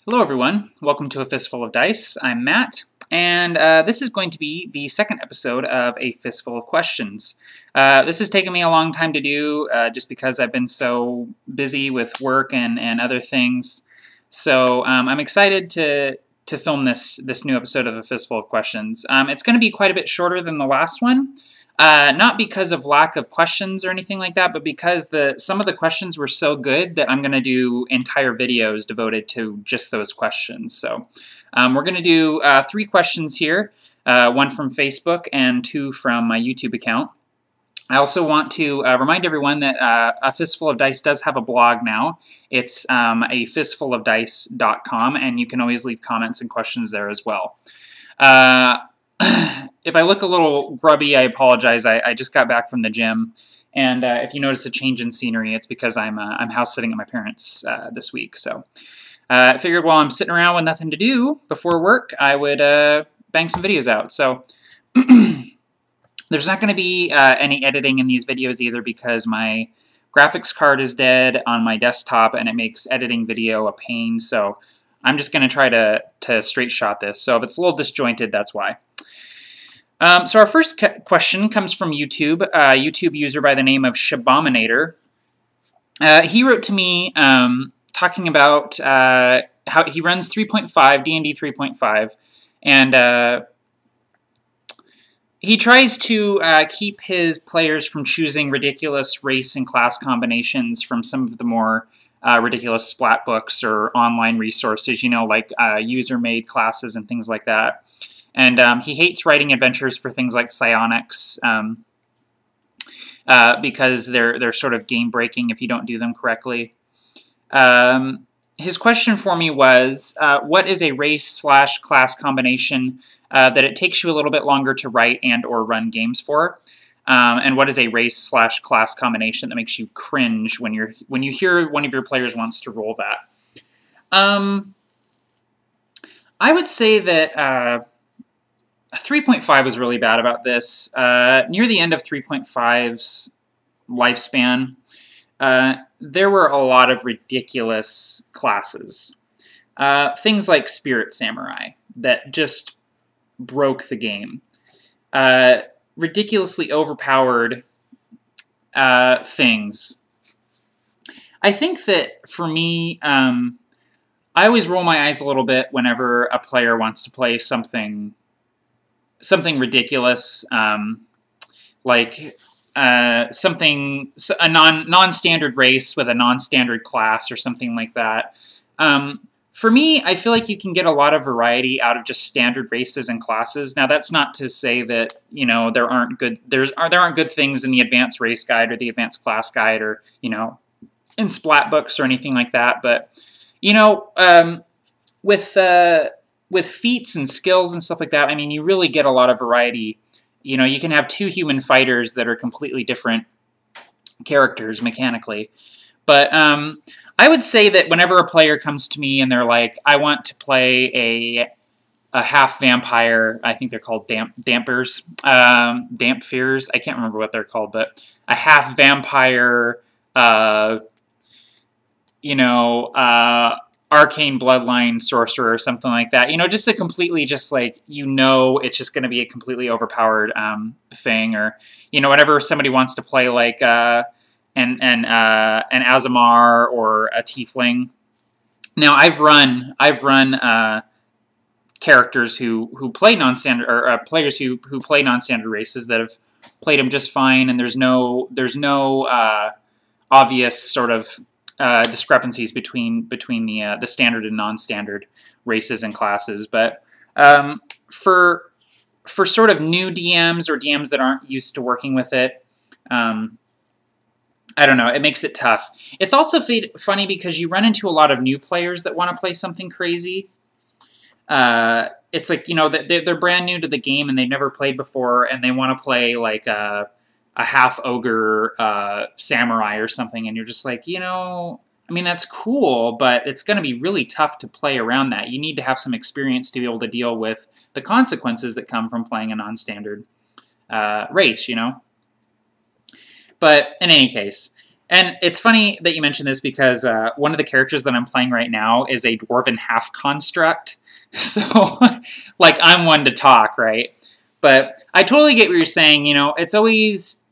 Hello everyone, welcome to A Fistful of Dice. I'm Matt, and this is going to be the second episode of A Fistful of Questions. This has taken me a long time to do, just because I've been so busy with work and other things. So I'm excited to film this new episode of A Fistful of Questions. It's going to be quite a bit shorter than the last one. Not because of lack of questions or anything like that, but because some of the questions were so good that I'm going to do entire videos devoted to just those questions. So we're going to do 3 questions here, 1 from Facebook and 2 from my YouTube account. I also want to remind everyone that A Fistful of Dice does have a blog now. It's afistfulofdice.com, and you can always leave comments and questions there as well. If I look a little grubby, I apologize. I just got back from the gym, and if you notice a change in scenery, it's because I'm house sitting at my parents' this week. So I figured while I'm sitting around with nothing to do before work, I would bang some videos out. So there's not going to be any editing in these videos either because my graphics card is dead on my desktop, and it makes editing video a pain. So I'm just going to try to straight shot this. So if it's a little disjointed, that's why. So our first question comes from YouTube, a YouTube user by the name of Shabominator. He wrote to me talking about how he runs 3.5, D&D 3.5, and he tries to keep his players from choosing ridiculous race and class combinations from some of the more ridiculous splat books or online resources, you know, like user-made classes and things like that. And he hates writing adventures for things like psionics because they're sort of game-breaking if you don't do them correctly. His question for me was, what is a race/class combination that it takes you a little bit longer to write and or run games for? And what is a race/class combination that makes you cringe when you hear one of your players wants to roll that? I would say that 3.5 was really bad about this. Near the end of 3.5's lifespan, there were a lot of ridiculous classes. Things like Spirit Samurai that just broke the game. Ridiculously overpowered things. I think that for me, I always roll my eyes a little bit whenever a player wants to play something ridiculous, like a non-standard race with a non-standard class or something like that. For me, I feel like you can get a lot of variety out of just standard races and classes. Now, that's not to say that, you know, there aren't good things in the advanced race guide or the advanced class guide or, you know, in splat books or anything like that. But, you know, with feats and skills and stuff like that, I mean, you really get a lot of variety. You know, you can have 2 human fighters that are completely different characters mechanically. But I would say that whenever a player comes to me and they're like, I want to play a half vampire, I think they're called dampers, dampfears, I can't remember what they're called, but a half vampire, you know, arcane bloodline sorcerer or something like that. You know, just a completely just like, you know, it's just going to be a completely overpowered thing. Or, you know, whenever somebody wants to play like an Azamar or a Tiefling. Now, I've run characters who play non-standard, or players who play non-standard races that have played them just fine, and there's no obvious sort of discrepancies between the standard and non-standard races and classes. But for sort of new DMs or DMs that aren't used to working with it, I don't know, it makes it tough. It's also funny because you run into a lot of new players that want to play something crazy. It's like, you know, they're brand new to the game and they've never played before, and they want to play like a half ogre samurai or something, and you're just like, you know, I mean, that's cool, but it's going to be really tough to play around that. You need to have some experience to be able to deal with the consequences that come from playing a non-standard race, you know? But in any case, And it's funny that you mentioned this because one of the characters that I'm playing right now is a dwarven half construct. So, like, I'm one to talk, right? But I totally get what you're saying. You know, it's always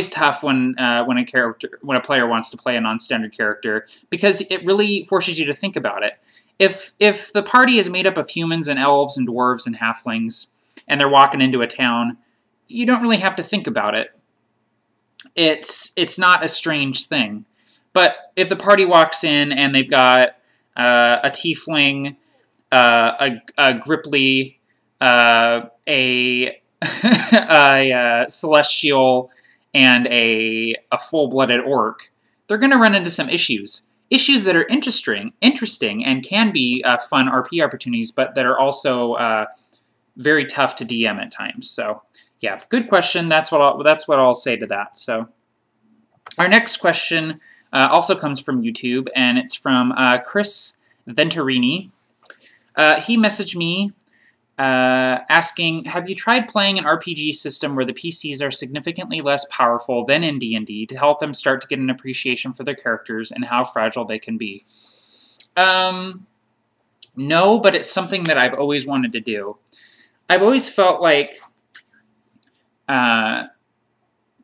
tough when a player wants to play a non-standard character because it really forces you to think about it. If the party is made up of humans and elves and dwarves and halflings, and they're walking into a town, you don't really have to think about it. It's not a strange thing. But if the party walks in and they've got a tiefling, a gripply, a, a celestial, and a full-blooded orc, they're going to run into some issues. Issues that are interesting, and can be fun RP opportunities, but that are also very tough to DM at times. So, yeah, good question. That's what I'll say to that. So, our next question also comes from YouTube, and it's from Chris Venturini. He messaged me asking, have you tried playing an RPG system where the PCs are significantly less powerful than in D&D to help them start to get an appreciation for their characters and how fragile they can be? No, but it's something that I've always wanted to do. I've always felt like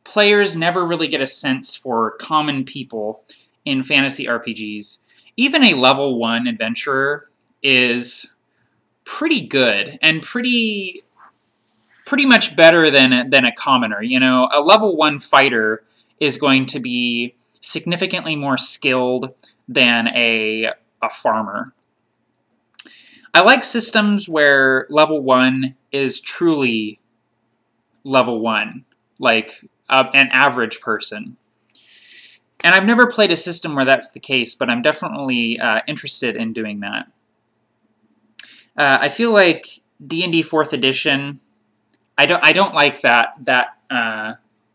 players never really get a sense for common people in fantasy RPGs. Even a level 1 adventurer is pretty good and pretty much better than a commoner. You know, a level 1 fighter is going to be significantly more skilled than a farmer. I like systems where level 1 is truly level 1, like an average person. And I've never played a system where that's the case, but I'm definitely interested in doing that. I feel like D&D 4th edition, I don't like that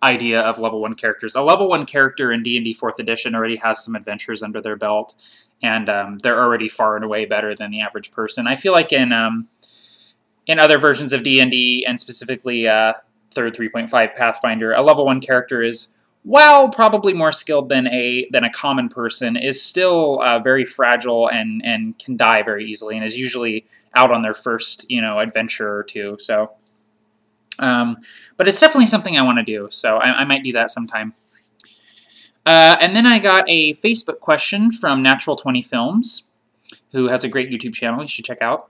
idea of level 1 characters. A level 1 character in D&D 4th edition already has some adventures under their belt, and they're already far and away better than the average person. I feel like in other versions of D&D, and specifically 3rd 3.5 Pathfinder, a level 1 character is, while probably more skilled than a common person, is still very fragile and can die very easily, and is usually out on their first, adventure or two. So, but it's definitely something I want to do. So I might do that sometime. And then I got a Facebook question from Natural 20 Films, who has a great YouTube channel you should check out.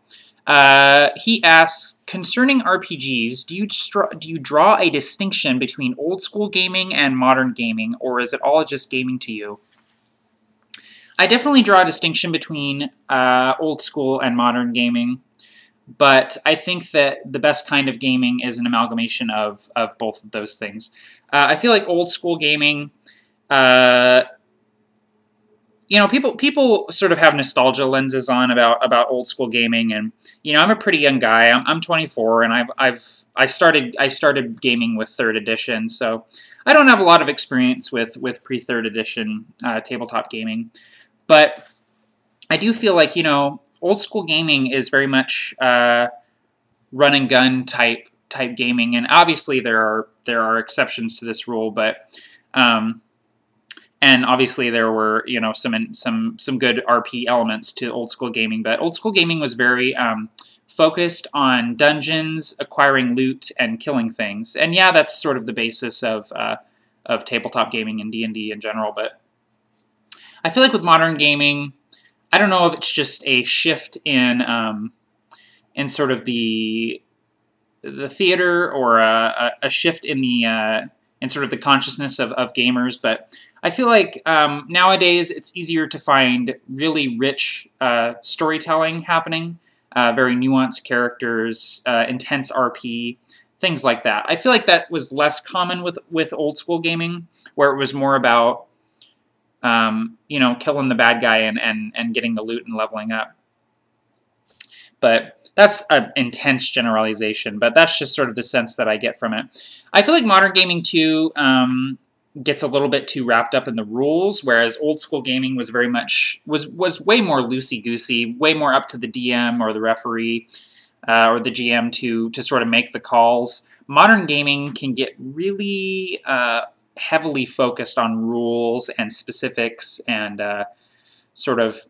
He asks, concerning RPGs, do you draw a distinction between old school gaming and modern gaming, or is it all just gaming to you? I definitely draw a distinction between old school and modern gaming, but I think that the best kind of gaming is an amalgamation of both of those things. I feel like old school gaming, people sort of have nostalgia lenses on about old school gaming, and I'm a pretty young guy. I'm 24, and I started gaming with 3rd edition, so I don't have a lot of experience with pre-3rd edition tabletop gaming, but I do feel like old school gaming is very much run and gun type gaming, and obviously there are exceptions to this rule, but and obviously there were some good RP elements to old school gaming, but old school gaming was very focused on dungeons, acquiring loot, and killing things. And yeah, that's sort of the basis of tabletop gaming and D&D in general. But I feel like with modern gaming, I don't know if it's just a shift in sort of the theater, or a shift in sort of the consciousness of gamers, but I feel like nowadays it's easier to find really rich storytelling happening, very nuanced characters, intense RP, things like that. I feel like that was less common with old school gaming, where it was more about killing the bad guy and getting the loot and leveling up. But that's an intense generalization, but that's just sort of the sense that I get from it. I feel like modern gaming too gets a little bit too wrapped up in the rules, whereas old school gaming was very much was way more loosey-goosey, way more up to the DM or the referee or the GM to sort of make the calls. Modern gaming can get really heavily focused on rules and specifics and sort of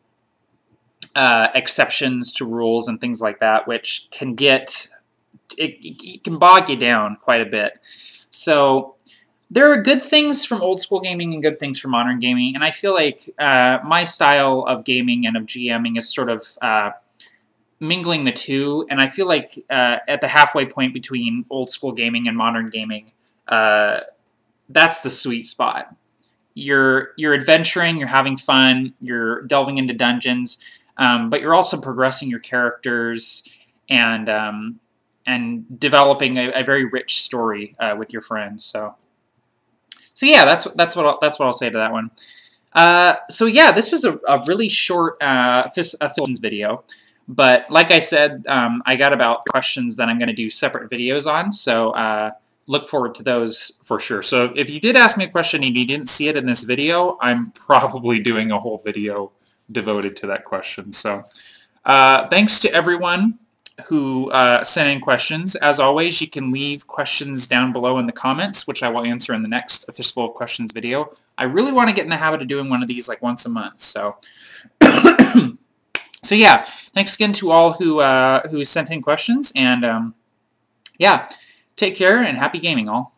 exceptions to rules and things like that, which can it can bog you down quite a bit. So there are good things from old school gaming and good things from modern gaming, and I feel like my style of gaming and of GMing is sort of mingling the two, and I feel like at the halfway point between old school gaming and modern gaming, that's the sweet spot. You're adventuring, you're having fun, you're delving into dungeons, but you're also progressing your characters and developing a very rich story with your friends. So yeah, that's what I'll say to that one. So yeah, this was a really short questions video, but like I said, I got about questions that I'm going to do separate videos on. So look forward to those for sure. So if you did ask me a question and you didn't see it in this video, I'm probably doing a whole video devoted to that question. So thanks to everyone who sent in questions. As always, you can leave questions down below in the comments, which I will answer in the next A Fistful of Questions video. I really want to get in the habit of doing one of these like once a month. So, so yeah, thanks again to all who sent in questions, and yeah, take care and happy gaming all.